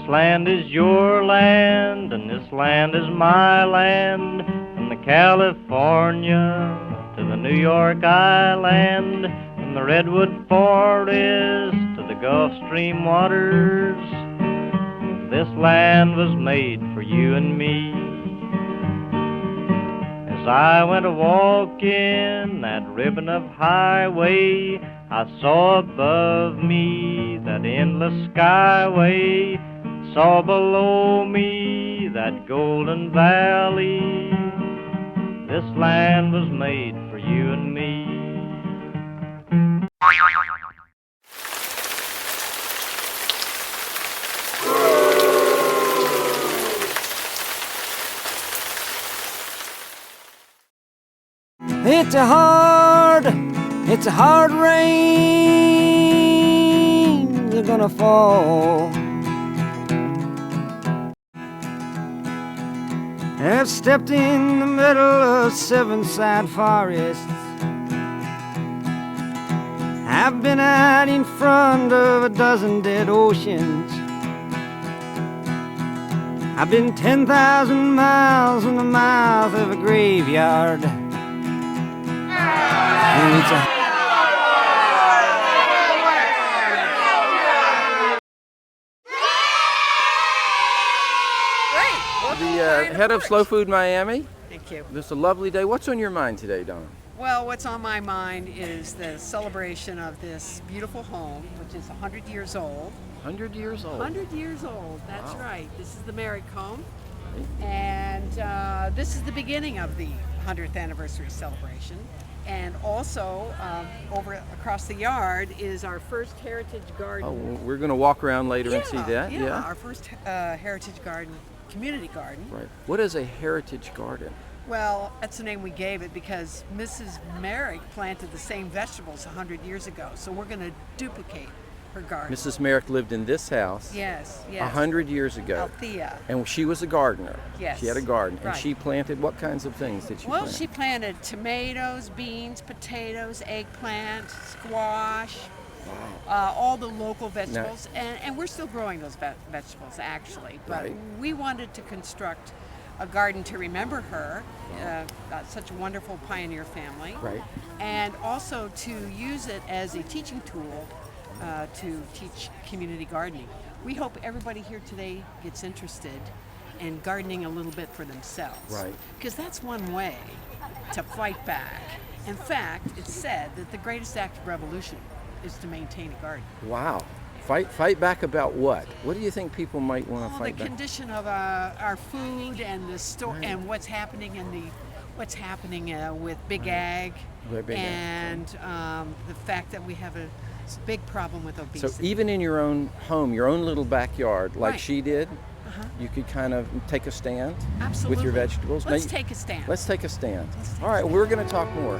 land is your land, and this land is my land. From the California to the New York Island, from the redwood forest to the Gulf Stream waters, this land was made for you and me. As I went a-walking that ribbon of highway, I saw above me that endless skyway, saw below me that golden valley. This land was made for you and me. It's a hard rain that's gonna fall. I've stepped in the middle of 7 sad forests. I've been out in front of a dozen dead oceans. I've been 10,000 miles in the mouth of a graveyard. And it's the head of Slow Food Miami. Thank you. This is a lovely day. What's on your mind today, Donna? Well, what's on my mind is the celebration of this beautiful home, which is 100 years old. 100 years old. 100 years old, that's Wow. right. This is the Merrick home. And this is the beginning of the 100th anniversary celebration. And also, across the yard is our first heritage garden. Oh, we're going to walk around later and see that. Yeah, our first heritage garden, community garden. Right. What is a heritage garden? Well, that's the name we gave it because Mrs. Merrick planted the same vegetables 100 years ago. So we're going to duplicate her garden. Mrs. Merrick lived in this house. Yes. 100 years ago. Althea. And she was a gardener. Yes. She had a garden. And Right. she planted what kinds of things did she plant? Well, she planted tomatoes, beans, potatoes, eggplant, squash, all the local vegetables. And we're still growing those vegetables, actually. But Right. we wanted to construct a garden to remember her, such a wonderful pioneer family. Right. And also to use it as a teaching tool to teach community gardening. We hope everybody here today gets interested in gardening a little bit for themselves. Right. Because that's one way to fight back. In fact, it's said that the greatest act of revolution is to maintain a garden. Wow. Fight back about what? What do you think people might want to fight The back? condition of our food and the store and what's happening with big ag, With big ag, and the fact that we have a big problem with obesity. So even in your own home, your own little backyard, like Right. she did, you could kind of take a stand Absolutely. with your vegetables. Let's take a stand. Let's take a stand. Let's take All a right, stand. we're going to talk more.